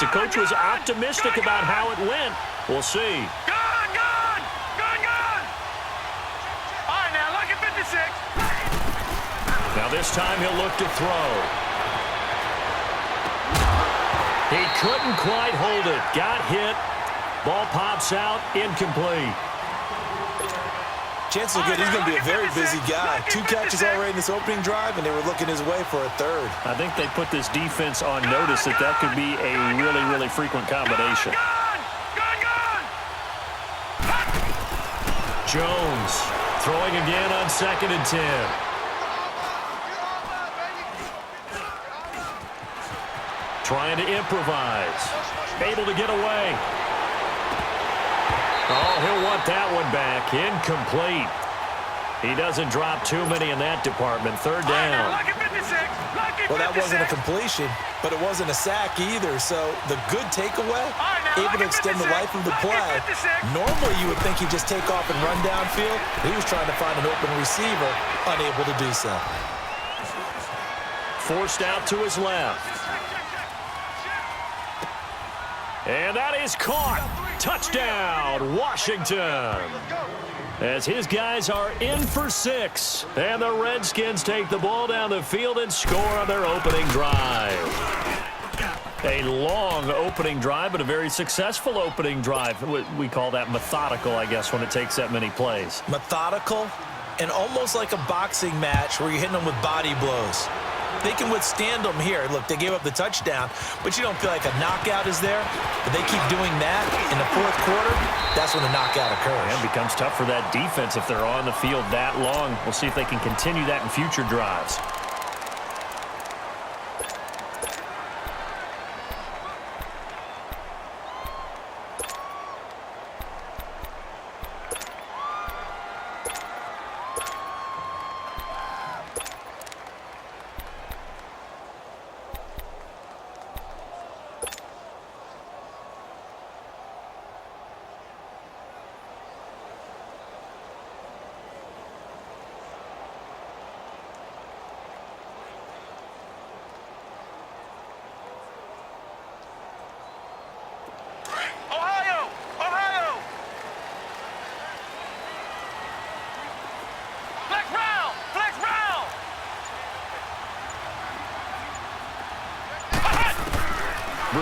The coach was optimistic about how it went. We'll see. Good, good, good, good. All right, now look at 56. Now this time he'll look to throw. He couldn't quite hold it. Got hit. Ball pops out. Incomplete. Chances are good he's going to be a very busy guy. 2 catches already in this opening drive, and they were looking his way for a third. I think they put this defense on notice that that could be a really, really frequent combination. Jones throwing again on 2nd and 10. Trying to improvise. Able to get away. Oh, he'll want that one back. Incomplete. He doesn't drop too many in that department. 3rd down. Well, that wasn't a completion, but it wasn't a sack either. So the good takeaway, able to extend the life of the play. Normally, you would think he'd just take off and run downfield. He was trying to find an open receiver, unable to do so. Forced out to his left. And that is caught. Touchdown, Washington. As his guys are in for 6. And the Redskins take the ball down the field and score on their opening drive. A long opening drive, but a very successful opening drive. We call that methodical, I guess, when it takes that many plays. Methodical and almost like a boxing match where you're hitting them with body blows. They can withstand them here. Look, they gave up the touchdown, but you don't feel like a knockout is there. But they keep doing that in the 4th quarter. That's when the knockout occurs. And it becomes tough for that defense if they're on the field that long. We'll see if they can continue that in future drives.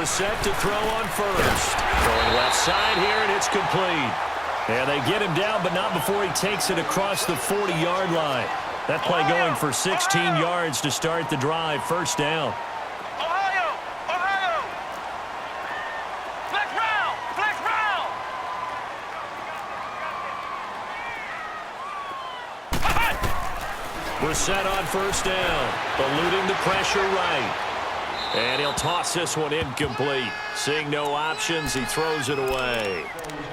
Set to throw on first. Going left side here, and it's complete. And they get him down, but not before he takes it across the 40-yard line. That play going for 16 yards to start the drive. 1st down. We're set on 1st down. Eluding the pressure right. And he'll toss this one incomplete. Seeing no options, he throws it away.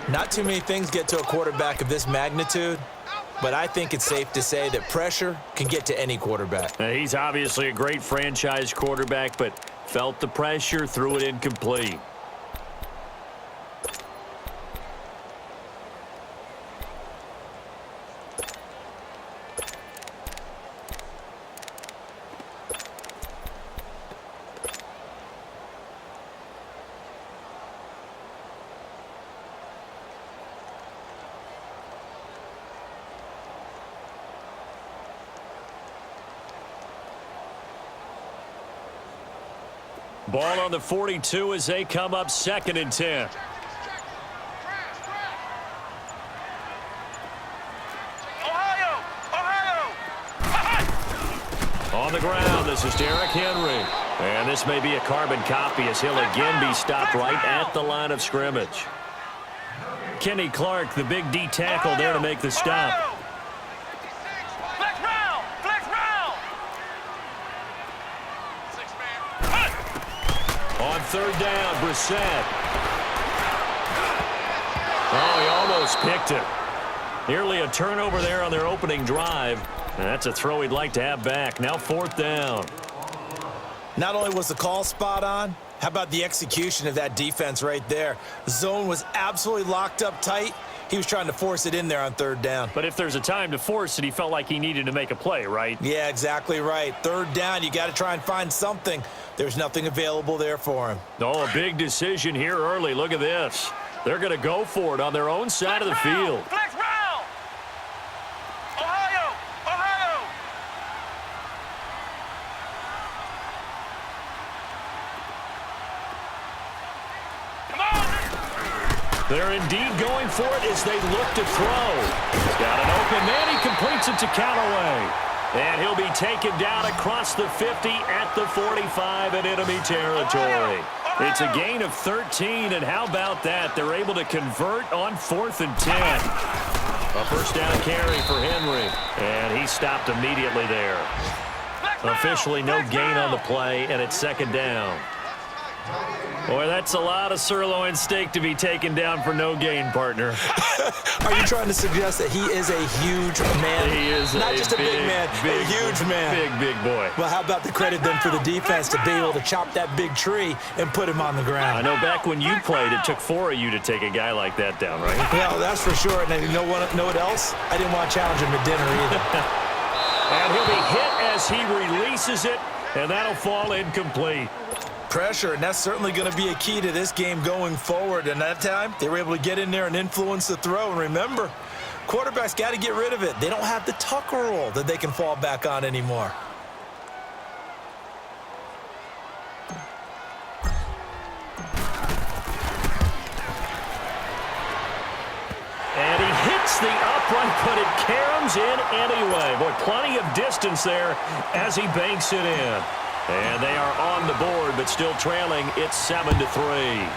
Not too many things get to a quarterback of this magnitude, but I think it's safe to say that pressure can get to any quarterback. Now, he's obviously a great franchise quarterback, but felt the pressure, threw it incomplete. Ball on the 42 as they come up 2nd and 10. On the ground, this is Derrick Henry. And this may be a carbon copy as he'll again be stopped right at the line of scrimmage. Kenny Clark, the big D tackle there to make the stop. On 3rd down, Brissett. Oh, he almost picked it. Nearly a turnover there on their opening drive. And that's a throw he'd like to have back. Now 4th down. Not only was the call spot on, How about the execution of that defense right there? The zone was absolutely locked up tight. He was trying to force it in there on third down. But if there's a time to force it, he felt like he needed to make a play, right? Yeah, exactly right. Third down, you got to try and find something. There's nothing available there for him. Oh, a big decision here early. Look at this. They're going to go for it on their own side of the field. Flex round. Ohio. Ohio. Come on. They're indeed going for it as they look to throw. He's got an open man. He completes it to Callaway. And he'll be taken down across the 50 at the 45 in enemy territory. It's a gain of 13, and how about that? They're able to convert on 4th and 10. A first down carry for Henry, and he stopped immediately there. Officially no gain on the play, and it's second down. Boy, that's a lot of sirloin steak to be taken down for no gain, partner. Are you trying to suggest that he is a huge man? He is not just a big man, a huge man. Big boy. Well, how about the credit then for the defense to be able to chop that big tree and put him on the ground? I know back when you played, it took 4 of you to take a guy like that down, right? Well, that's for sure. And you know what else? I didn't want to challenge him to dinner either. And he'll be hit as he releases it, and that'll fall incomplete. Pressure, and that's certainly going to be a key to this game going forward. And that time, they were able to get in there and influence the throw. And remember, quarterbacks got to get rid of it. They don't have the tuck rule that they can fall back on anymore. And he hits the upright, but it caroms in anyway. Boy, plenty of distance there as he banks it in. And they are on the board, but still trailing. It's 7-3.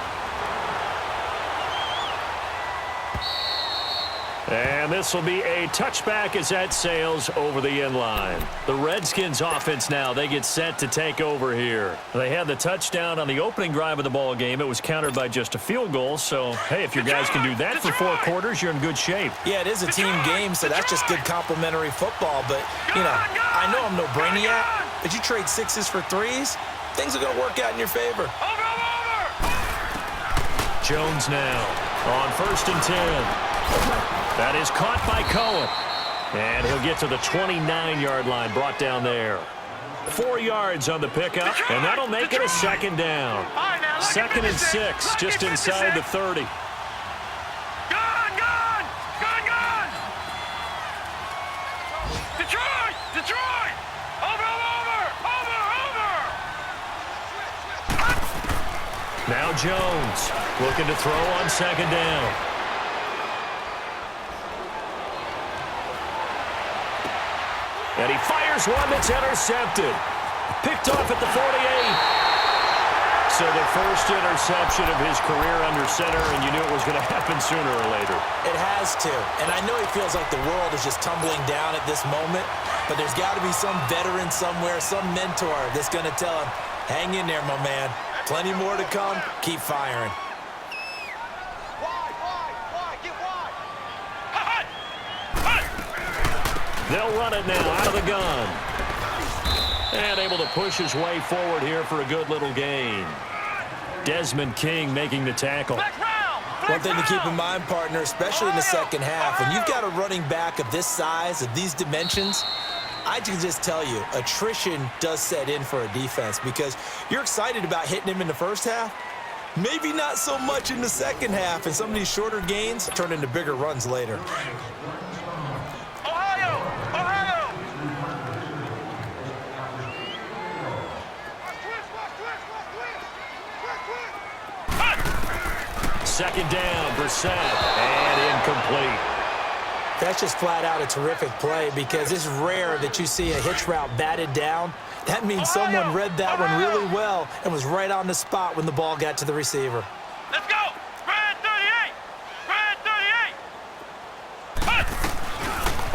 And this will be a touchback as that sails over the end line. The Redskins offense now, they get set to take over here. They had the touchdown on the opening drive of the ball game. It was countered by just a field goal. So, hey, if your guys can do that for 4 quarters, you're in good shape. Yeah, it is a team game, so that's just good complimentary football. But, you know, I know I'm no brainiac, but you trade 6s for 3s, things are going to work out in your favor. Jones now on 1st and 10. That is caught by Cohen. And he'll get to the 29-yard line, brought down there. 4 yards on the pickup, and that'll make it a second down. 2nd and 6, just inside the 30. Gone! Detroit! Over! Now Jones looking to throw on 2nd down. And he fires one that's intercepted. Picked off at the 48. So the first interception of his career under center, and you knew it was going to happen sooner or later. It has to. And I know he feels like the world is just tumbling down at this moment, but there's got to be some veteran somewhere, some mentor that's going to tell him, hang in there, my man. Plenty more to come. Keep firing. They'll run it now out of the gun. And able to push his way forward here for a good little gain. Desmond King making the tackle. One thing to keep in mind, partner, especially in the second half, when you've got a running back of this size, of these dimensions, I can just tell you, attrition does set in for a defense because you're excited about hitting him in the first half. Maybe not so much in the second half, and some of these shorter gains turn into bigger runs later. Second down, Brissett, and incomplete. That's just flat out a terrific play because it's rare that you see a hitch route batted down. That means someone read that one really well and was right on the spot when the ball got to the receiver. Let's go! Red 38! Red 38!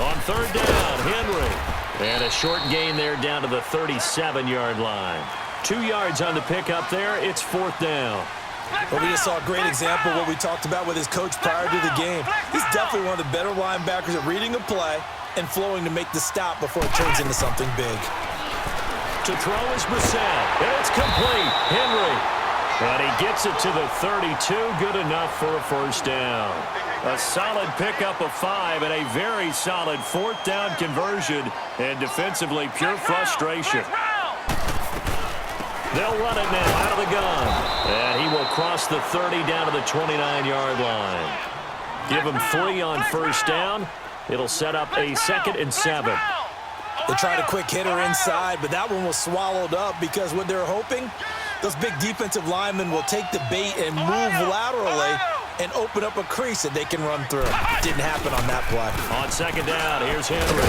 On 3rd down, Henry. And a short gain there down to the 37-yard line. 2 yards on the pickup there. It's 4th down. Well, we just saw a great example of what we talked about with his coach prior to the game. He's definitely one of the better linebackers at reading a play and flowing to make the stop before it turns into something big. To throw is Brissett, and it's complete. Henry And he gets it to the 32. Good enough for a first down. A solid pickup of 5 and a very solid fourth down conversion. And defensively, pure frustration. They'll run it now out of the gun. And he will cross the 30 down to the 29-yard line. Give him 3 on first down. It'll set up a 2nd and 7. They tried a quick hitter inside, but that one was swallowed up because what they're hoping, those big defensive linemen will take the bait and move laterally and open up a crease that they can run through. Didn't happen on that play. On second down, here's Henry.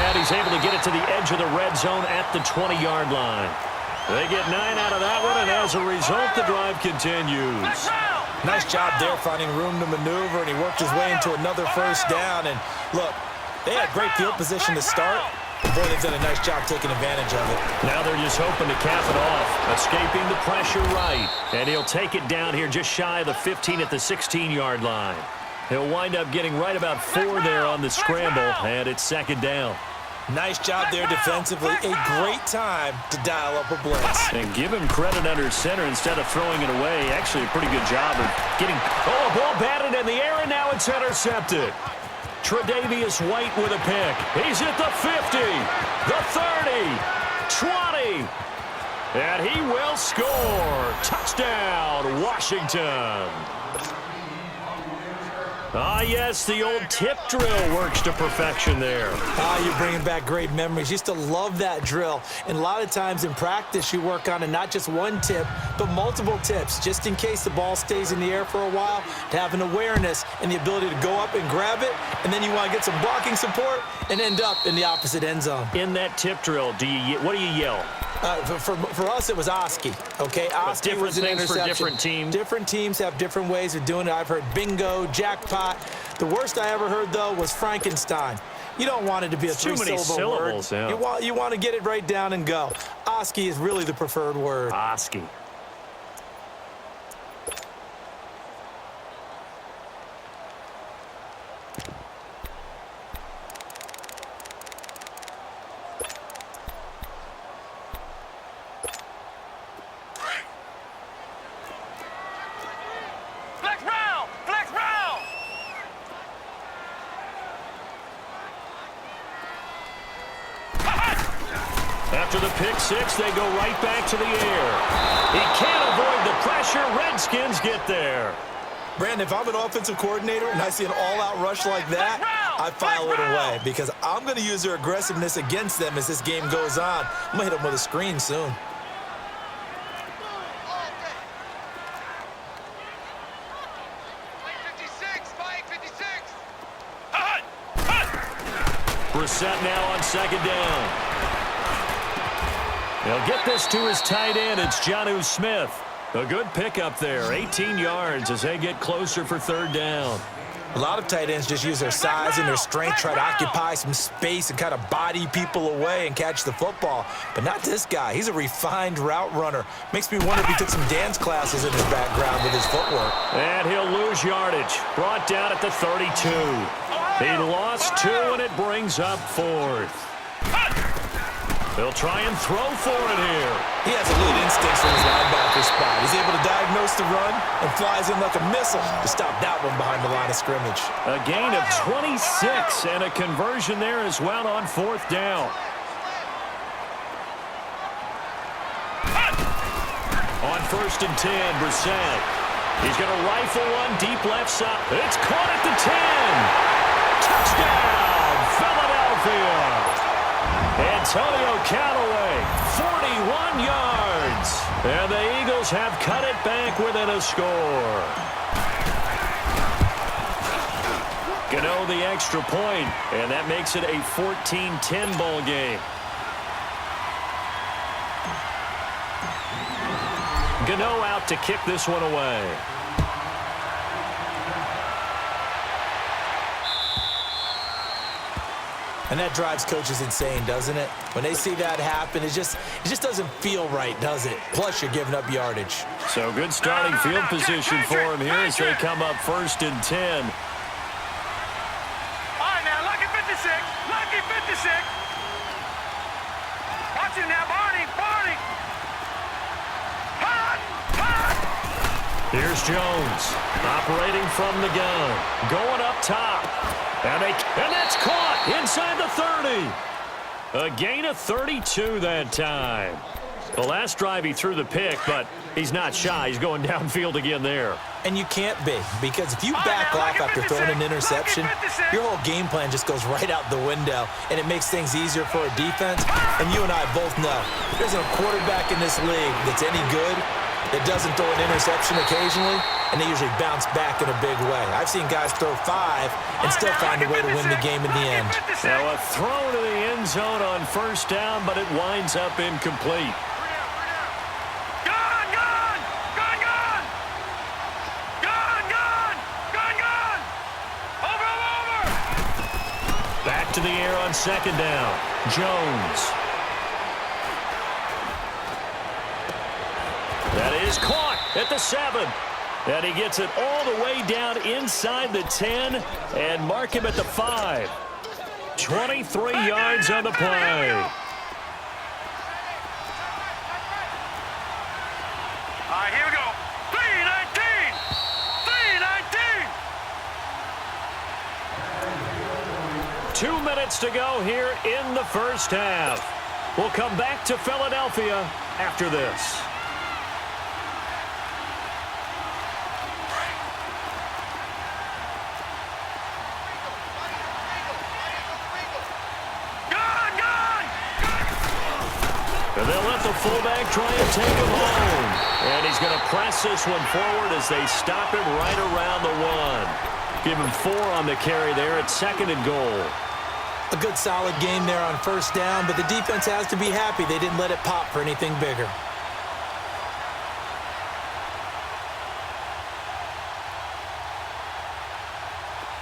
And he's able to get it to the edge of the red zone at the 20-yard line. They get 9 out of that one, and as a result, the drive continues. Nice job there finding room to maneuver, and he worked his way into another first down. And look, they had great field position to start. Boy, they've done a nice job taking advantage of it. Now they're just hoping to cap it off, escaping the pressure right. And he'll take it down here just shy of the 15 at the 16-yard line. He'll wind up getting right about 4 there on the scramble, and it's second down. Nice job there defensively. A great time to dial up a blitz. And give him credit under center instead of throwing it away. Actually, a pretty good job of getting... Oh, ball batted in the air, and now it's intercepted. Tre'Davious White with a pick. He's at the 50, the 30, 20. And he will score. Touchdown, Washington. Ah, yes, the old tip drill works to perfection there. Ah, you're bringing back great memories. Used to love that drill. And a lot of times in practice, you work on it, not just one tip, but multiple tips, just in case the ball stays in the air for a while, to have an awareness and the ability to go up and grab it, and then you want to get some blocking support and end up in the opposite end zone. In that tip drill, what do you yell? For us, it was Oski, okay? Oski was an interception. For different teams. Different teams have different ways of doing it. I've heard bingo, jackpot. The worst I ever heard, though, was Frankenstein. You don't want it to be a three-syllable word. Yeah. You want to get it right down and go. Oski is really the preferred word. Oski. After the pick six, they go right back to the air. He can't avoid the pressure. Redskins get there. Brandon, if I'm an offensive coordinator and I see an all-out rush like that, I file it away because I'm going to use their aggressiveness against them as this game goes on. I'm going to hit them with a screen soon. Brissett now on second down. He'll get this to his tight end. It's Jonnu Smith. A good pickup there. 18 yards as they get closer for third down. A lot of tight ends just use their size and their strength, try to occupy some space and kind of body people away and catch the football. But not this guy. He's a refined route runner. Makes me wonder if he took some dance classes in his background with his footwork. And he'll lose yardage. Brought down at the 32. He lost 2, and it brings up 4th. They'll try and throw for it here. He has elite instincts from his linebacker spot. He's able to diagnose the run and flies in like a missile to stop that one behind the line of scrimmage. A gain of 26 and a conversion there as well on 4th down. On 1st and 10, Brissett. He's going to rifle one deep left side. It's caught at the 10. Touchdown, Philadelphia. Antonio Callaway, 41 yards. And the Eagles have cut it back within a score. Gano the extra point, and that makes it a 14-10 ball game. Gano out to kick this one away. And that drives coaches insane, doesn't it? When they see that happen, it just doesn't feel right, does it? Plus, you're giving up yardage. So good starting field position for him here as they come up 1st and 10. All right, now, lucky 56. Lucky 56. Watch it now, Barney. Barney. Here's Jones, operating from the gun, going up top. And that's caught inside the 30. A gain of 32 that time. The last drive he threw the pick, but he's not shy. He's going downfield again there. And you can't be, because if you back off after throwing an interception, your whole game plan just goes right out the window, and it makes things easier for a defense. And you and I both know there's a quarterback in this league that's any good that doesn't throw an interception occasionally, and they usually bounce back in a big way. I've seen guys throw 5 and still find a way to win the game in the end. Now a throw to the end zone on first down, but it winds up incomplete. Back to the air on second down. Jones. That is caught at the 7. And he gets it all the way down inside the 10 and mark him at the 5. 23 yards on the play. All right, here we go. 3-19. 3-19. 2 minutes to go here in the first half. We'll come back to Philadelphia after this. And they'll let the fullback try and take him home. And he's going to press this one forward as they stop him right around the 1. Give him 4 on the carry there at 2nd and goal. A good solid game there on first down, but the defense has to be happy they didn't let it pop for anything bigger.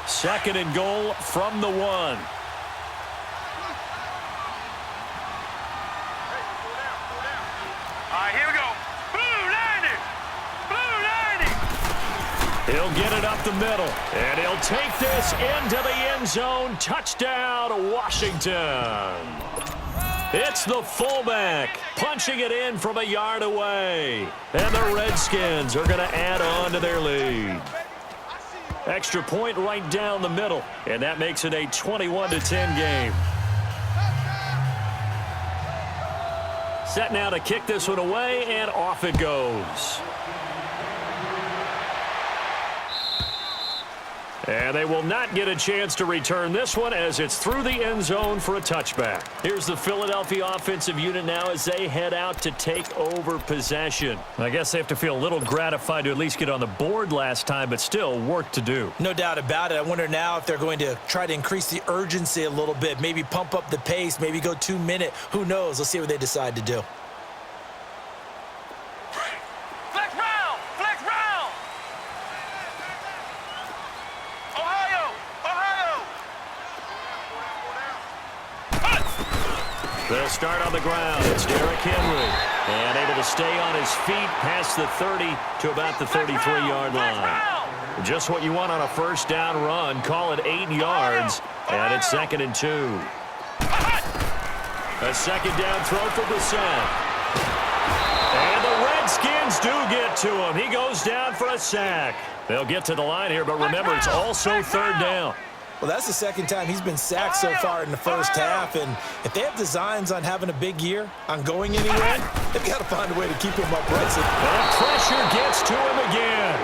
Second and goal from the 1. He'll get it up the middle, and he'll take this into the end zone. Touchdown, Washington. It's the fullback punching it in from a yard away. And the Redskins are going to add on to their lead. Extra point right down the middle, and that makes it a 21-10 game. Set now to kick this one away, and off it goes. And they will not get a chance to return this one as it's through the end zone for a touchback. Here's the Philadelphia offensive unit now as they head out to take over possession. I guess they have to feel a little gratified to at least get on the board last time, but still work to do. No doubt about it. I wonder now if they're going to try to increase the urgency a little bit, maybe pump up the pace, maybe go 2-minute. Who knows? Let's see what they decide to do. They'll start on the ground. It's Derrick Henry. And able to stay on his feet past the 30 to about the 33-yard line. Just what you want on a first down run. Call it 8 yards. And it's 2nd and 2. A second down throw for Brissett. And the Redskins do get to him. He goes down for a sack. They'll get to the line here, but remember, it's also 3rd down. Well, that's the second time he's been sacked so far in the first half, and if they have designs on having a big year, on going anywhere, they've got to find a way to keep him upright. And pressure gets to him again.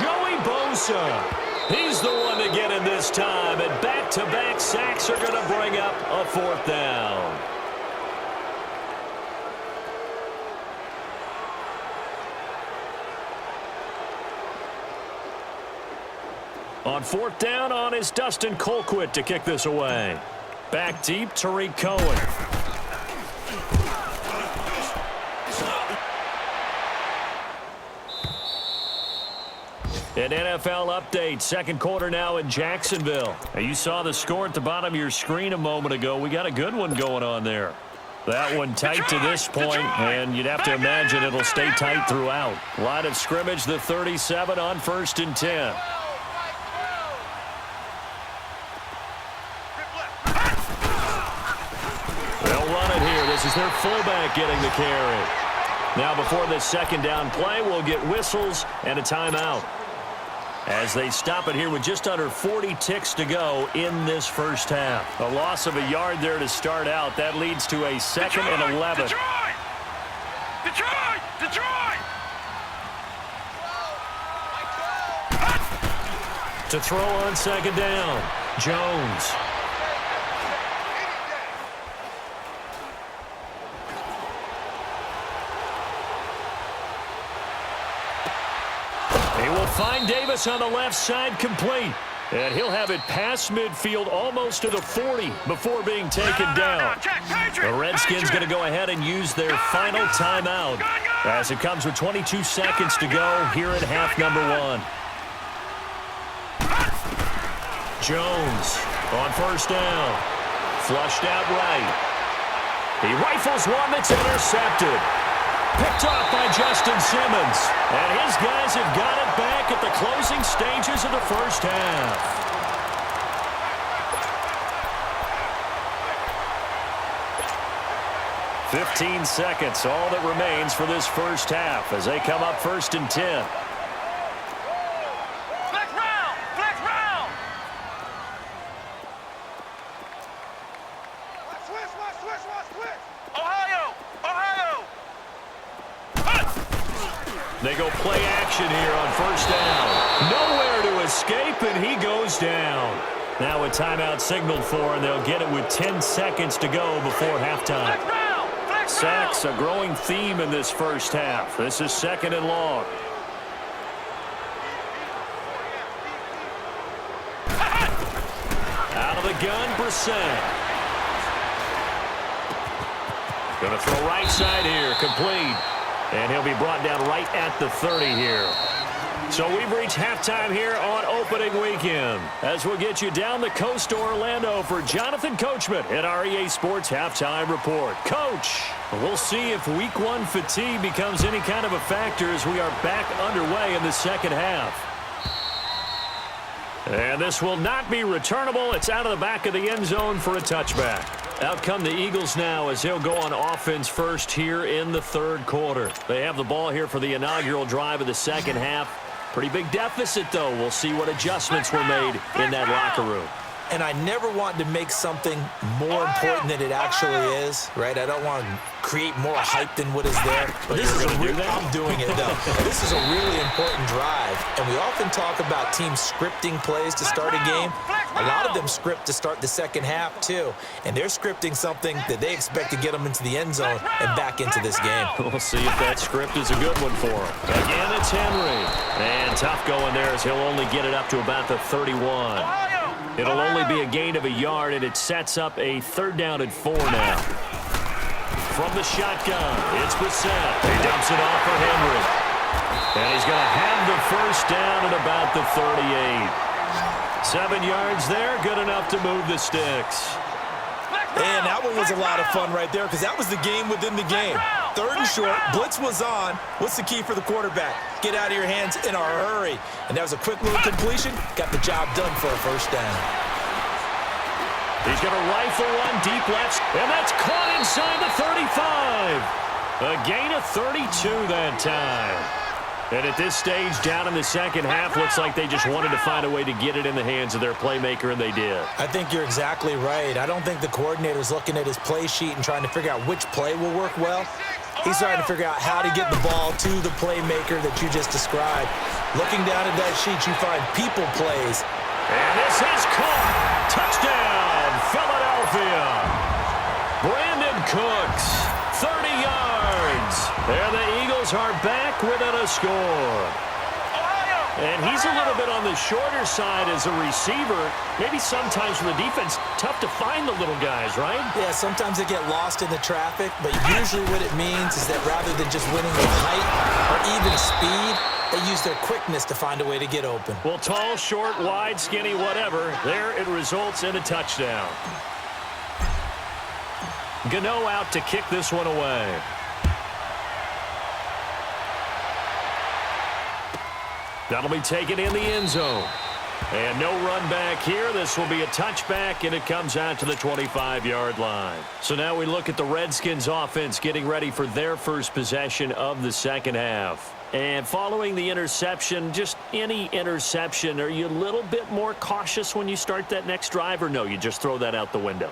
Joey Bosa, he's the one to get him this time, and back-to-back sacks are going to bring up a 4th down. On 4th down, on is Dustin Colquitt to kick this away. Back deep, Tariq Cohen. An NFL update, second quarter now in Jacksonville. Now, you saw the score at the bottom of your screen a moment ago. We got a good one going on there. That one tight to this point, and you'd have to imagine it'll stay tight throughout. Line of scrimmage, the 37 on 1st and 10. This is their fullback getting the carry. Now before this second down play, we'll get whistles and a timeout, as they stop it here with just under 40 ticks to go in this first half. A loss of a yard there to start out. That leads to a second and 11. Detroit! Detroit! Detroit! To throw on second down, Jones. He will find Davis on the left side, complete. And he'll have it past midfield almost to the 40 before being taken down. The Redskins going to go ahead and use their final timeout as it comes with 22 seconds to go here in half number 1. Jones on first down. Flushed out right. He rifles one that's intercepted. Picked off by Justin Simmons. And his guys have got it back at the closing stages of the first half. "15 seconds, all that remains for this first half as they come up 1st and 10. Flex round! Flex round! Switch! Ohio! Ohio! They go play action here on first down. Nowhere to escape, and he goes down. Now a timeout signaled for, and they'll get it with 10 seconds to go before halftime. Sacks, a growing theme in this first half. This is second and long. Out of the gun, Brissett. Going to throw right side here, complete. And he'll be brought down right at the 30 here. So we've reached halftime here on opening weekend, as we'll get you down the coast to Orlando for Jonathan Coachman at our EA Sports Halftime Report. Coach, we'll see if Week 1 fatigue becomes any kind of a factor as we are back underway in the second half. And this will not be returnable. It's out of the back of the end zone for a touchback. Out come the Eagles now as they'll go on offense first here in the third quarter. They have the ball here for the inaugural drive of the second half. Pretty big deficit, though. We'll see what adjustments were made in that locker room. And I never want to make something more important than it actually is, right? I don't want to create more hype than what is there. But this is I'm doing it, though. This is a really important drive. And we often talk about teams scripting plays to start a game. A lot of them script to start the second half, too. And they're scripting something that they expect to get them into the end zone and back into this game. We'll see if that script is a good one for them. Again, it's Henry. And tough going there as he'll only get it up to about the 31. It'll only be a gain of a yard, and it sets up a 3rd down and 4 now. From the shotgun, it's Brissett. He dumps it off for Henry. And he's going to have the first down at about the 38. 7 yards there, good enough to move the sticks. And that one was a lot of fun right there because that was the game within the game. 3rd and short, blitz was on. What's the key for the quarterback? Get out of your hands in a hurry. And that was a quick little completion. Got the job done for a first down. He's going to rifle one deep left, and that's caught inside the 35. A gain of 32 that time. And at this stage, down in the second half, looks like they just wanted to find a way to get it in the hands of their playmaker, and they did. I think you're exactly right. I don't think the coordinator's looking at his play sheet and trying to figure out which play will work well. He's trying to figure out how to get the ball to the playmaker that you just described. Looking down at that sheet, you find people plays. And this is caught. Touchdown, Philadelphia. Brandon Cooks, 30 yards. And the Eagles are back within a score. And he's a little bit on the shorter side as a receiver. Maybe sometimes for the defense, tough to find the little guys, right? Yeah, sometimes they get lost in the traffic, but usually what it means is that rather than just winning with height or even speed, they use their quickness to find a way to get open. Well, tall, short, wide, skinny, whatever, there it results in a touchdown. Gano out to kick this one away. That'll be taken in the end zone. And no run back here. This will be a touchback, and it comes out to the 25-yard line. So now we look at the Redskins offense getting ready for their first possession of the second half. And following the interception, just any interception, are you a little bit more cautious when you start that next drive, or no, you just throw that out the window?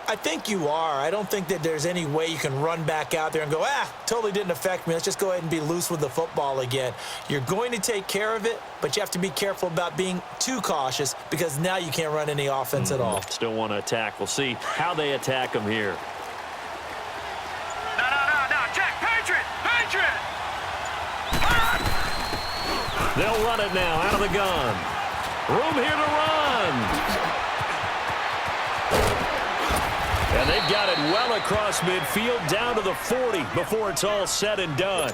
I think you are. I don't think that there's any way you can run back out there and go, totally didn't affect me. Let's just go ahead and be loose with the football again. You're going to take care of it, but you have to be careful about being too cautious because now you can't run any offense at all. Still want to attack. We'll see how they attack them here. No. Check. Patriot. They'll run it now out of the gun. Room here to run. And they've got it well across midfield down to the 40 before it's all said and done.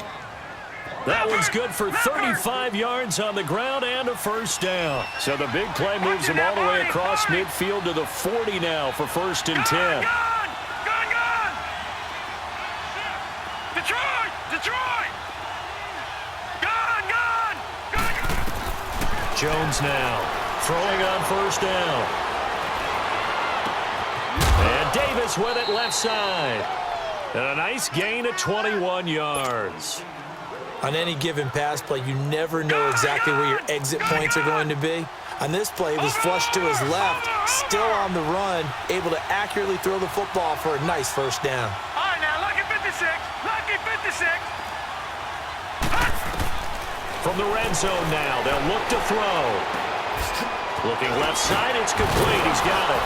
That one's good for 35 yards on the ground and a first down. So the big play moves them all the way across midfield to the 40 now for 1st and 10. Gun! Detroit! Gun! Jones now throwing on 1st down. And Davis with it left side. And a nice gain of 21 yards. On any given pass play, you never know exactly where your exit points are going to be. On this play, he was flushed to his left, still on the run, able to accurately throw the football for a nice first down. All right, now, lucky 56. From the red zone now, they'll look to throw. Looking left side, it's complete. He's got it.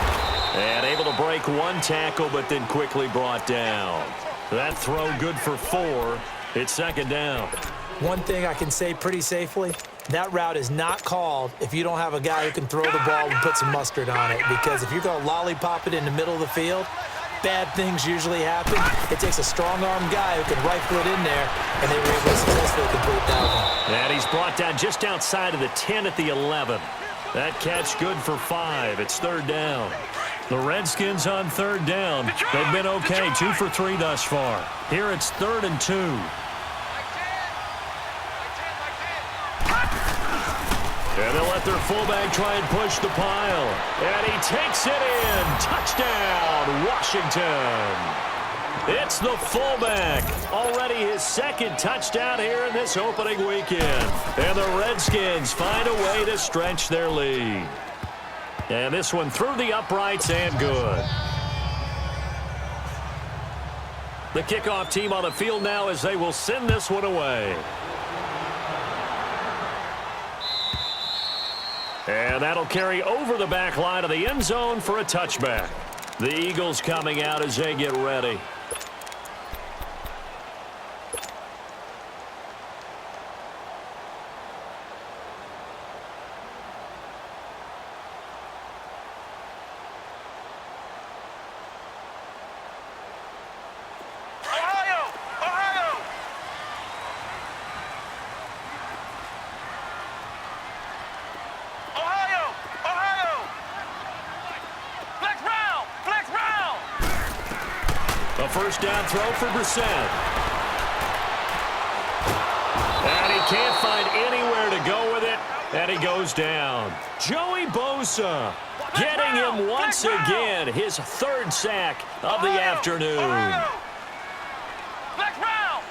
And able to break one tackle, but then quickly brought down. That throw good for 4. It's 2nd down. One thing I can say pretty safely, that route is not called if you don't have a guy who can throw the ball and put some mustard on it. Because if you're going to lollipop it in the middle of the field, bad things usually happen. It takes a strong-armed guy who can rifle it in there, and they were able to successfully complete that one. And he's brought down just outside of the 10 at the 11. That catch good for 5. It's 3rd down. The Redskins on 3rd down. They've been okay, 2 for 3 thus far. Here it's 3rd and 2. And they'll let their fullback try and push the pile. And he takes it in. Touchdown, Washington. It's the fullback. Already his 2nd touchdown here in this opening weekend. And the Redskins find a way to stretch their lead. And this one through the uprights and good. The kickoff team on the field now as they will send this one away. And that'll carry over the back line of the end zone for a touchback. The Eagles coming out as they get ready. First down throw for Brissett. And he can't find anywhere to go with it, and he goes down. Joey Bosa getting him once again, his 3rd sack of the afternoon. Flex round!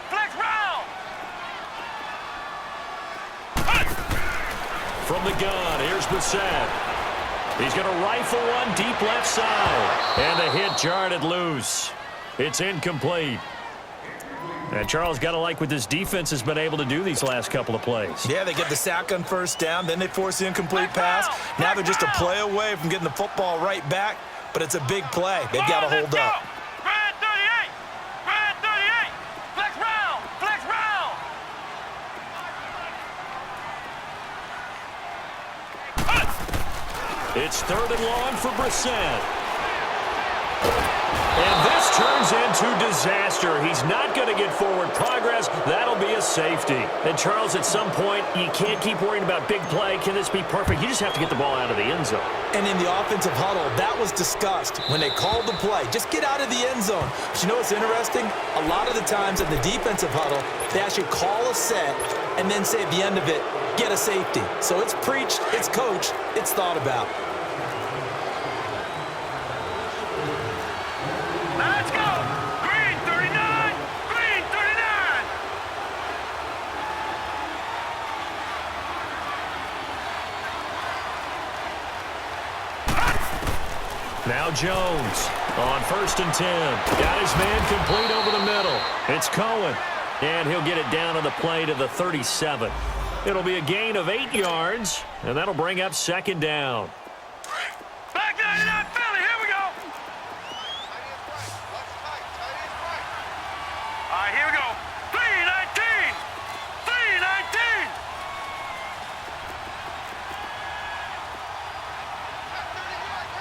From the gun, here's Brissett. He's going to rifle one deep left side, and the hit jarred it loose. It's incomplete. And Charles, got to like what this defense has been able to do these last couple of plays. Yeah, they get the sack on 1st down, then they force the incomplete pass. Now they're just a play away from getting the football right back, but it's a big play. They've got to hold up. Red 38! Flex round! It's 3rd and long for Brissett. And this turns into disaster. He's not going to get forward progress. That'll be a safety. And, Charles, at some point, you can't keep worrying about big play. Can this be perfect? You just have to get the ball out of the end zone. And in the offensive huddle, that was discussed when they called the play. Just get out of the end zone. But you know what's interesting? A lot of the times in the defensive huddle, they actually call a set and then say at the end of it, get a safety. So it's preached, it's coached, it's thought about. Let's go! Green 39! Green 39! Now Jones on 1st and 10. Got his man complete over the middle. It's Cohen. And he'll get it down on the play to the 37. It'll be a gain of 8 yards, and that'll bring up 2nd down. Back 99 Philly, here we go! All right, here we go. 319! 319!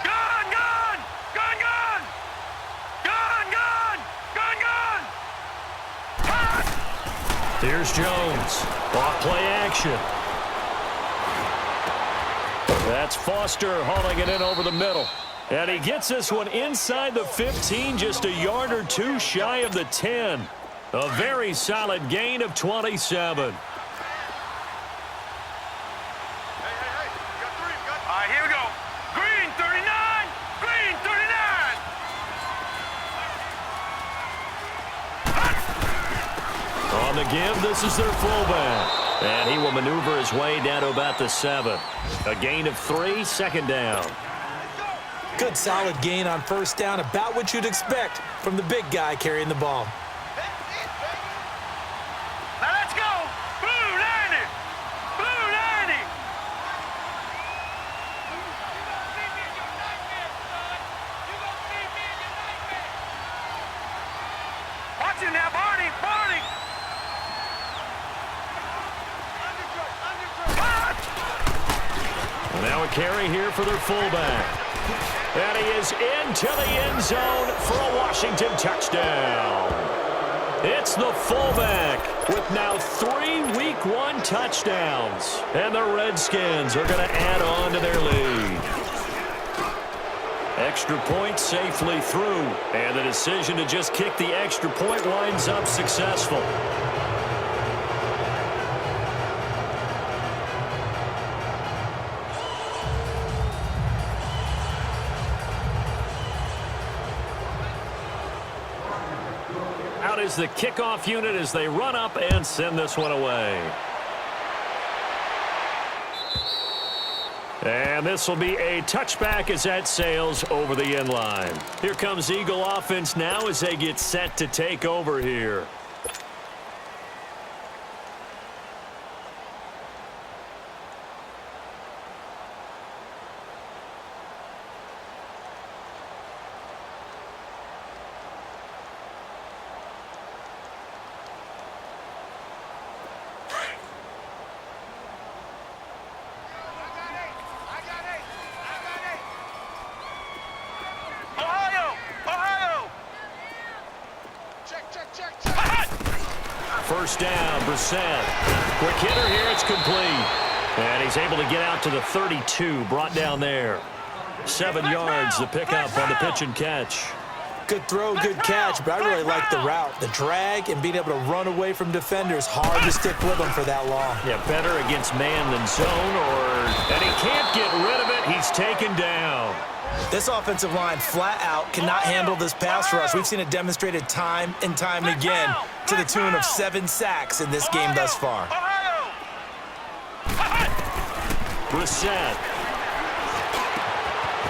Gun, gun! Gun, gun! Gun, gun! Gun, gun! Here's Jones. Off play action. That's Foster hauling it in over the middle. And he gets this one inside the 15, just a yard or 2 shy of the 10. A very solid gain of 27. All right, here we go. Green 39! Green 39! On the give, this is their fullback. And he will maneuver his way down to about the 7. A gain of 3, 2nd down. Good solid gain on 1st down, about what you'd expect from the big guy carrying the ball. Now let's go! Blue 90! Blue 90! Watch him now, Barney! Barney! Now a carry here for their fullback. And he is into the end zone for a Washington touchdown. It's the fullback with now 3 Week 1 touchdowns. And the Redskins are going to add on to their lead. Extra point safely through. And the decision to just kick the extra point winds up successful. Out is the kickoff unit as they run up and send this one away. And this will be a touchback as that sails over the end line. Here comes Eagle offense now as they get set to take over here. First down, Brissett. Quick hitter here, it's complete. And he's able to get out to the 32, brought down there. 7 yards, the pickup on the pitch and catch. Good throw, good catch, but I really like the route. The drag and being able to run away from defenders. Hard to stick with them for that long. Yeah, better against man than zone, and he can't get rid of it. He's taken down. This offensive line flat out cannot handle this pass rush. We've seen it demonstrated time and time again to the tune of 7 sacks in this game thus far. Brissett.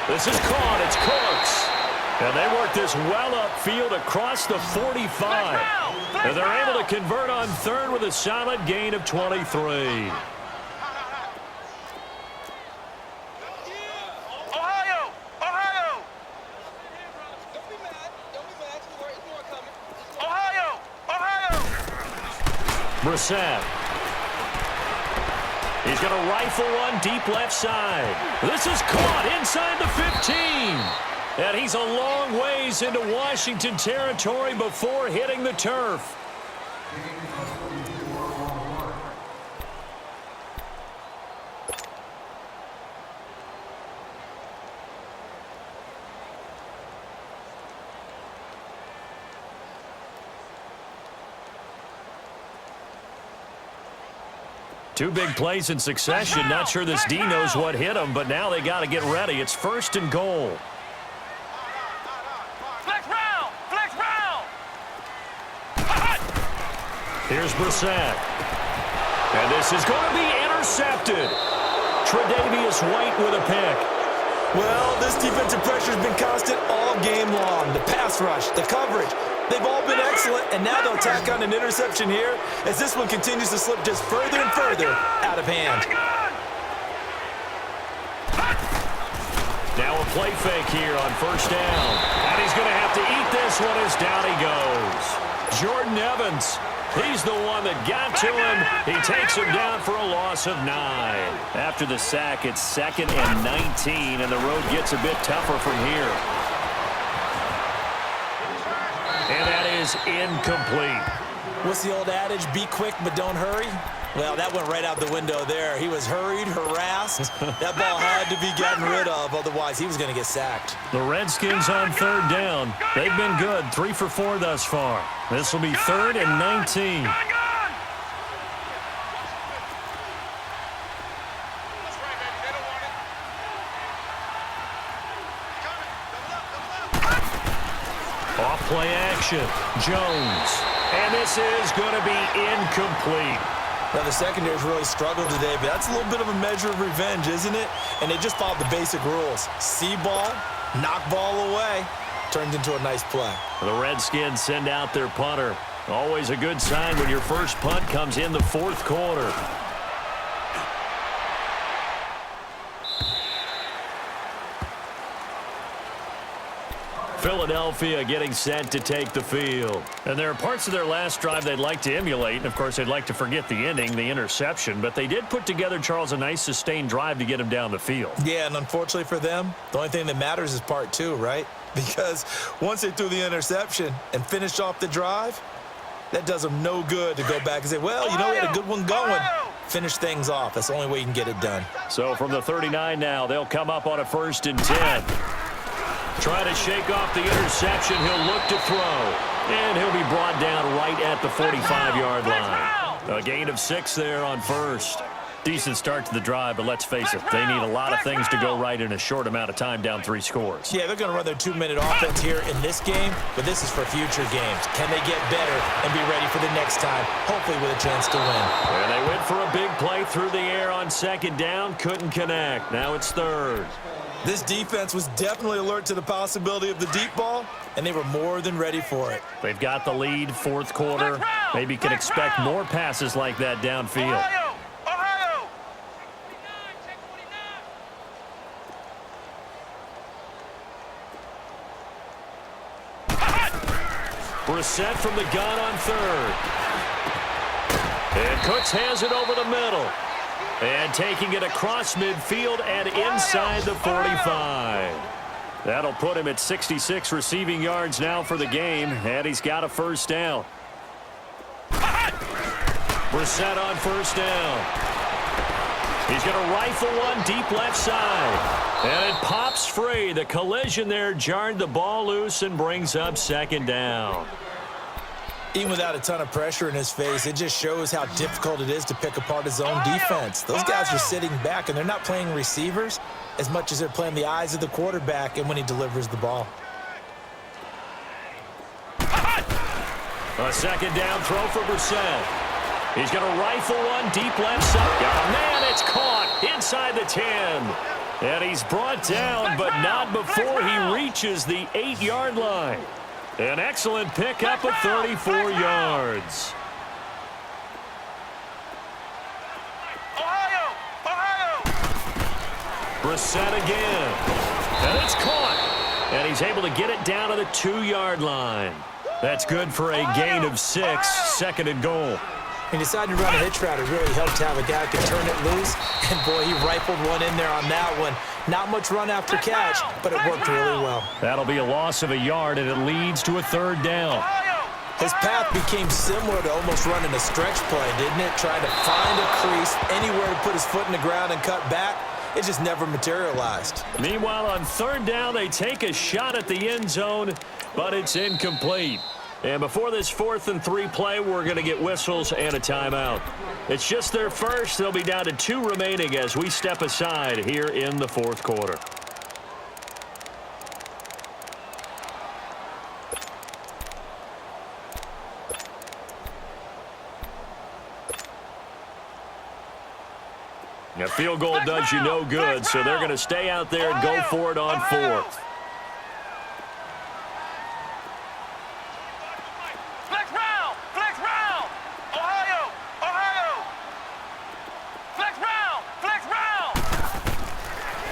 This is caught. It's Cooks. And they work this well upfield across the 45. And they're able to convert on 3rd with a solid gain of 23. Brissett. He's going to rifle one deep left side. This is caught inside the 15. And he's a long ways into Washington territory before hitting the turf. Two big plays in succession. Not sure this D knows what hit him, but now they got to get ready. It's 1st and goal. Flex round! Flex round! Here's Brissett. And this is going to be intercepted. Tre'Davious White with a pick. Well, this defensive pressure has been constant all game long. The pass rush, the coverage, they've all been excellent, and now they'll tack on an interception here as this one continues to slip just further and further out of hand. Now a play fake here on 1st down. And he's going to have to eat this one as down he goes. Jordan Evans. He's the one that got to him. He takes him down for a loss of 9. After the sack, it's 2nd and 19, and the road gets a bit tougher from here. And that is incomplete. What's the old adage? Be quick, but don't hurry. Well, that went right out the window there. He was hurried, harassed. That ball had to be gotten rid of, otherwise he was going to get sacked. The Redskins on 3rd down. They've been good, 3 for 4 thus far. This will be 3rd and 19. Off play action. Jones. And this is going to be incomplete. Now, the secondary's really struggled today, but that's a little bit of a measure of revenge, isn't it? And they just followed the basic rules. See ball, knock ball away. Turned into a nice play. The Redskins send out their punter. Always a good sign when your first punt comes in the 4th quarter. Philadelphia getting set to take the field. And there are parts of their last drive they'd like to emulate. And, of course, they'd like to forget the ending, the interception. But they did put together, Charles, a nice sustained drive to get him down the field. Yeah, and unfortunately for them, the only thing that matters is part 2, right? Because once they threw the interception and finished off the drive, that does them no good to go back and say, well, you know, we had a good one going. Finish things off. That's the only way you can get it done. So from the 39 now, they'll come up on a 1st and 10. Try to shake off the interception. He'll look to throw. And he'll be brought down right at the 45-yard line. A gain of 6 there on 1st. Decent start to the drive, but let's face it, they need a lot of things to go right in a short amount of time, down 3 scores. Yeah, they're going to run their 2-minute offense here in this game, but this is for future games. Can they get better and be ready for the next time, hopefully with a chance to win? And they went for a big play through the air on 2nd down, couldn't connect. Now it's 3rd. This defense was definitely alert to the possibility of the deep ball, and they were more than ready for it. They've got the lead, 4th quarter. Maybe can expect more passes like that downfield. Brissett from the gun on 3rd. And Cooks has it over the middle. And taking it across midfield and inside the 45. That'll put him at 66 receiving yards now for the game, and he's got a 1st down. Brissett on 1st down. He's going to rifle one deep left side. And it pops free. The collision there jarred the ball loose and brings up 2nd down. Even without a ton of pressure in his face, it just shows how difficult it is to pick apart his own defense. Those guys are sitting back, and they're not playing receivers as much as they're playing the eyes of the quarterback and when he delivers the ball. A 2nd down throw for Brissett. He's going to rifle one deep left side. Oh, man, it's caught inside the 10. And he's brought down, but not before he reaches the 8-yard line. An excellent pickup of 34 yards. Brissett again. And it's caught. And he's able to get it down to the 2-yard line. That's good for a gain of 6, 2nd and goal. He decided to run a hitch route. It really helped to have a guy who can turn it loose. And, boy, he rifled one in there on that one. Not much run after catch, but it worked really well. That'll be a loss of a yard, and it leads to a 3rd down. His path became similar to almost running a stretch play, didn't it? Trying to find a crease, anywhere to put his foot in the ground and cut back. It just never materialized. Meanwhile, on 3rd down, they take a shot at the end zone, but it's incomplete. And before this 4th and 3 play, we're going to get whistles and a timeout. It's just their first. They'll be down to 2 remaining as we step aside here in the 4th quarter. A field goal does you no good, so they're going to stay out there and go for it on 4th.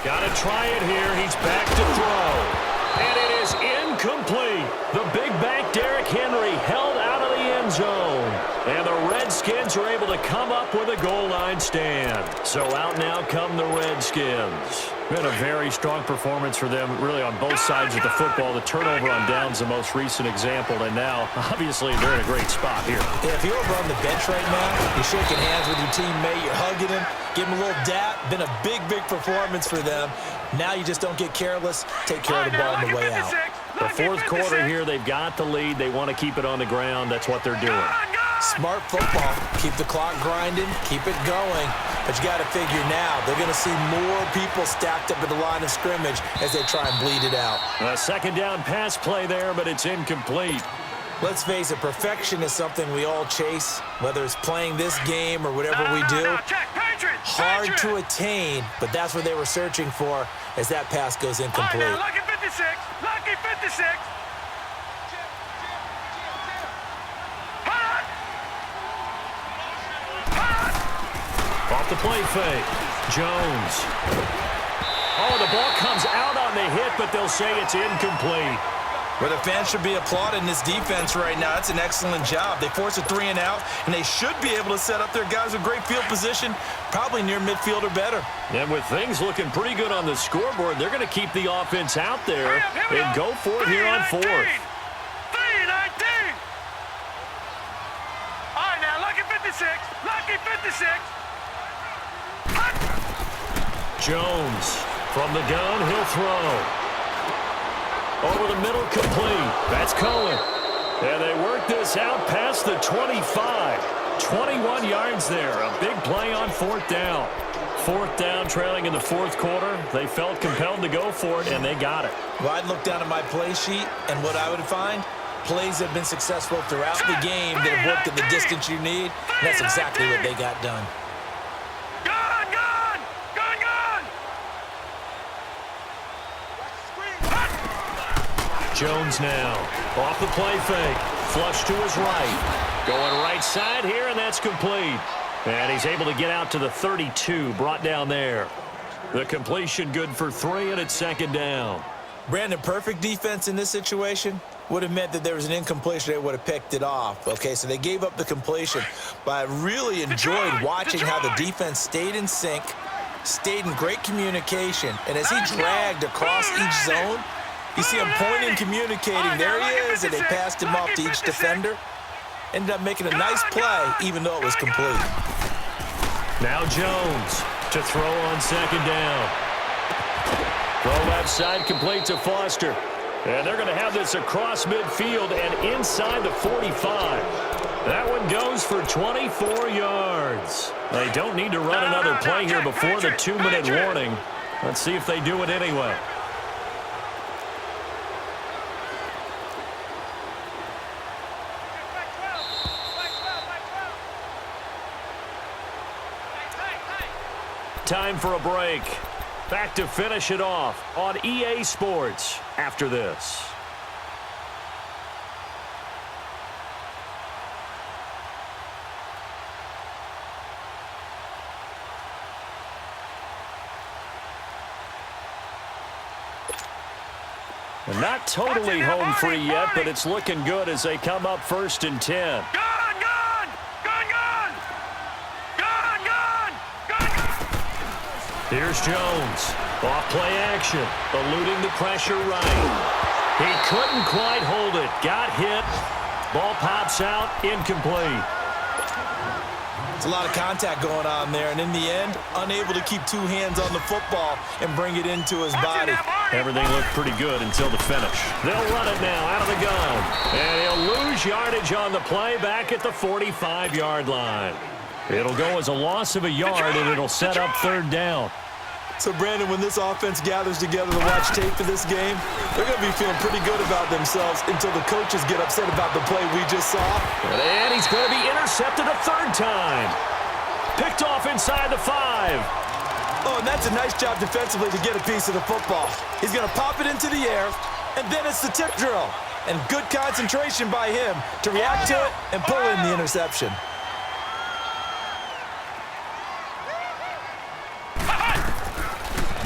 Got to try it here. He's back to throw. And it is incomplete. The big back Derrick Henry held out of the end zone. And the Redskins are able to come up with a goal line stand. So out now come the Redskins. Been a very strong performance for them, really, on both sides of the football. The turnover on down's the most recent example, and now, obviously, they're in a great spot here. Yeah, if you're over on the bench right now, you're shaking hands with your teammate, you're hugging him, give him a little dap. Been a big, big performance for them. Now you just don't get careless. Take care of the ball on the way out. The 4th quarter here, they've got the lead. They want to keep it on the ground. That's what they're doing. Smart football. Keep the clock grinding. Keep it going. But you got to figure now, they're going to see more people stacked up at the line of scrimmage as they try and bleed it out. A 2nd down pass play there, but it's incomplete. Let's face it, perfection is something we all chase, whether it's playing this game or whatever we do. Hard to attain, but that's what they were searching for as that pass goes incomplete. All right, now, lucky 56. Lucky 56. Off the play fake. Jones. Oh, the ball comes out on the hit, but they'll say it's incomplete. Well, the fans should be applauding this defense right now. It's an excellent job. They force a 3 and out, and they should be able to set up their guys with great field position, probably near midfield or better. And with things looking pretty good on the scoreboard, they're going to keep the offense out there and go for it here on 4th. 3-19. All right, now, lucky 56. Lucky 56. Jones from the gun, he'll throw. Over the middle, complete. That's Cohen. And they work this out past the 25. 21 yards there. A big play on 4th down. 4th down, trailing in the 4th quarter. They felt compelled to go for it, and they got it. Well, I'd look down at my play sheet, and what I would find, plays have been successful throughout the game that have worked at the distance you need, and that's exactly what they got done. Jones now, off the play fake, flush to his right. Going right side here, and that's complete. And he's able to get out to the 32, brought down there. The completion good for 3, and it's 2nd down. Brandon, perfect defense in this situation would have meant that there was an incompletion. They would have picked it off. Okay, so they gave up the completion. But I really enjoyed watching how the defense stayed in sync, stayed in great communication. And as he dragged across each zone, you see him pointing, communicating. There he is, and they passed him off to each defender. Ended up making a nice play, even though it was complete. Now Jones to throw on 2nd down. Throw left side, complete to Foster. And they're going to have this across midfield and inside the 45. That one goes for 24 yards. They don't need to run another play here before the 2-minute warning. Let's see if they do it anyway. Time for a break. Back to finish it off on EA Sports after this. And not totally home free yet, but it's looking good as they come up 1st and 10. Here's Jones. Off play action. Eluding the pressure right. He couldn't quite hold it. Got hit. Ball pops out. Incomplete. It's A lot of contact going on there, and in the end, unable to keep two hands on the football and bring it into his body. Everything looked pretty good until the finish. They'll run it now out of the gun. And he'll lose yardage on the play back at the 45-yard line. It'll go as a loss of a yard, and it'll set up third down. So, Brandon, when this offense gathers together to watch tape for this game, they're going to be feeling pretty good about themselves until the coaches get upset about the play we just saw. And he's going to be intercepted a third time. Picked off inside the 5. Oh, and that's a nice job defensively to get a piece of the football. He's going to pop it into the air, and then it's the tip drill. And good concentration by him to react to it and pull in the interception.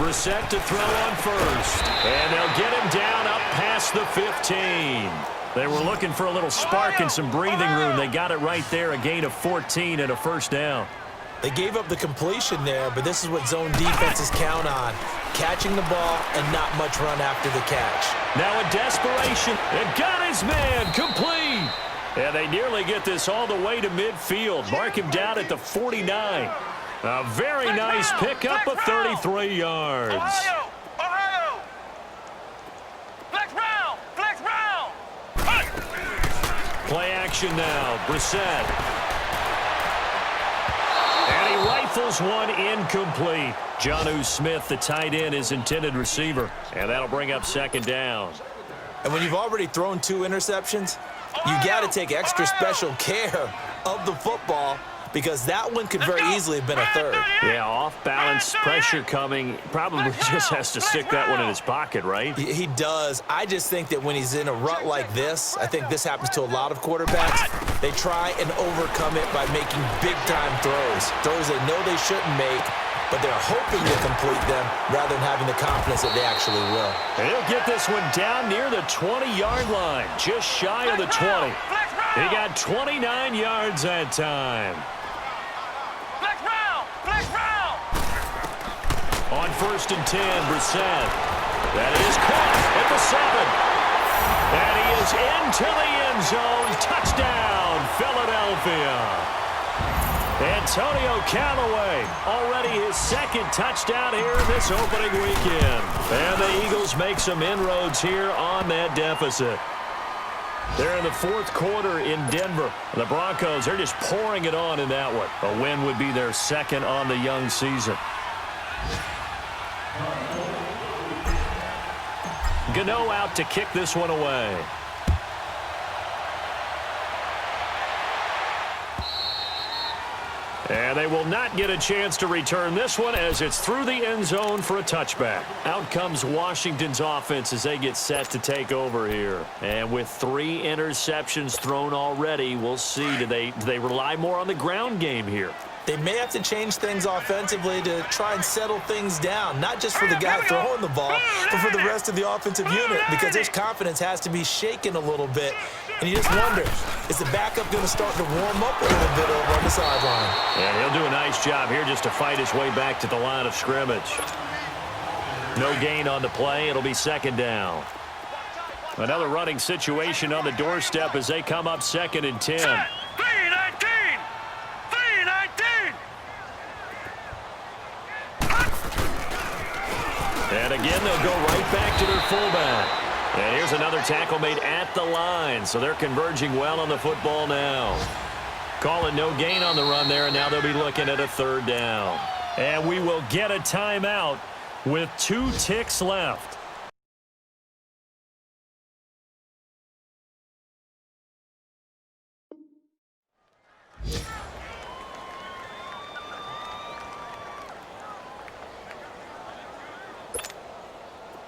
Brissett to throw on first. And they'll get him down up past the 15. They were looking for a little spark and some breathing room. They got it right there, a gain of 14 and a first down. They gave up the completion there, but this is what zone defenses count on. Catching the ball and not much run after the catch. Now in desperation, and got his man complete. And they nearly get this all the way to midfield. Mark him down at the 49. A very nice pickup of 33 yards. Ohio! Flex round! Flex round! Play action now. Brissett. And he rifles one incomplete. Jonnu Smith, the tight end, is intended receiver. And that'll bring up second down. And when you've already thrown 2 interceptions, you got to take extra special care of the football, because that one could very easily have been a third. Yeah, off-balance, pressure coming. Probably just has to stick that one in his pocket, right? He does. I just think that when he's in a rut like this, I think this happens to a lot of quarterbacks, they try and overcome it by making big-time throws. Throws they know they shouldn't make, but they're hoping to complete them rather than having the confidence that they actually will. And he'll get this one down near the 20-yard line, just shy of the 20. He got 29 yards that time. On first and 10, Brissett. That is caught at the 7. And he is into the end zone. Touchdown, Philadelphia. Antonio Callaway, already his second touchdown here in this opening weekend. And the Eagles make some inroads here on that deficit. They're in the fourth quarter in Denver. The Broncos are just pouring it on in that one. A win would be their second on the young season. Gano out to kick this one away. And they will not get a chance to return this one as it's through the end zone for a touchback. Out comes Washington's offense as they get set to take over here. And with 3 interceptions thrown already, we'll see. Do they rely more on the ground game here? They may have to change things offensively to try and settle things down, not just for the guy throwing the ball, but for the rest of the offensive unit, because his confidence has to be shaken a little bit. And you just wonder, is the backup going to start to warm up a little bit over on the sideline? Yeah, he'll do a nice job here just to fight his way back to the line of scrimmage. No gain on the play. It'll be second down. Another running situation on the doorstep as they come up second and 10. And again, they'll go right back to their fullback. And here's another tackle made at the line. So they're converging well on the football now. Calling no gain on the run there, and now they'll be looking at a third down. And we will get a timeout with 2 ticks left.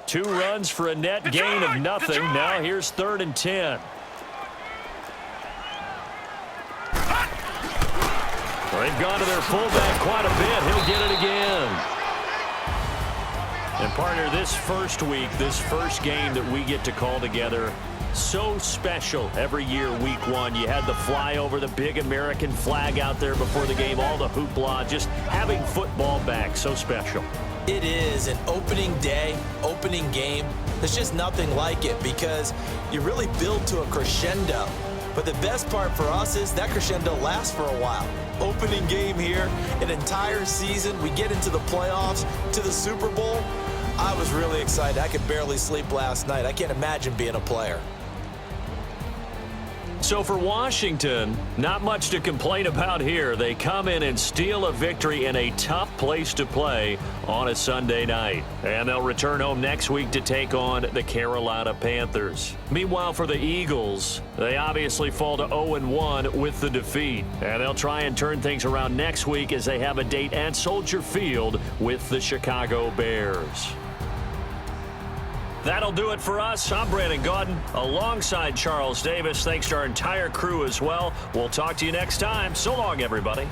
Two runs for a net gain of nothing. Now here's third and 10. Well, they've gone to their fullback quite a bit. He'll get it again. And partner, this first week, this first game that we get to call together, so special every year, week 1. You had the flyover, the big American flag out there before the game, all the hoopla, just having football back, so special. It is an opening day, opening game. There's just nothing like it because you really build to a crescendo. But the best part for us is that crescendo lasts for a while. opening game here, an entire season. We get into the playoffs, to the Super Bowl. I was really excited. I could barely sleep last night. I can't imagine being a player. So for Washington, not much to complain about here. They come in and steal a victory in a tough place to play on a Sunday night. And they'll return home next week to take on the Carolina Panthers. Meanwhile, for the Eagles, they obviously fall to 0-1 with the defeat. And they'll try and turn things around next week as they have a date at Soldier Field with the Chicago Bears. That'll do it for us. I'm Brandon Gaudin alongside Charles Davis. Thanks to our entire crew as well. We'll talk to you next time. So long, everybody.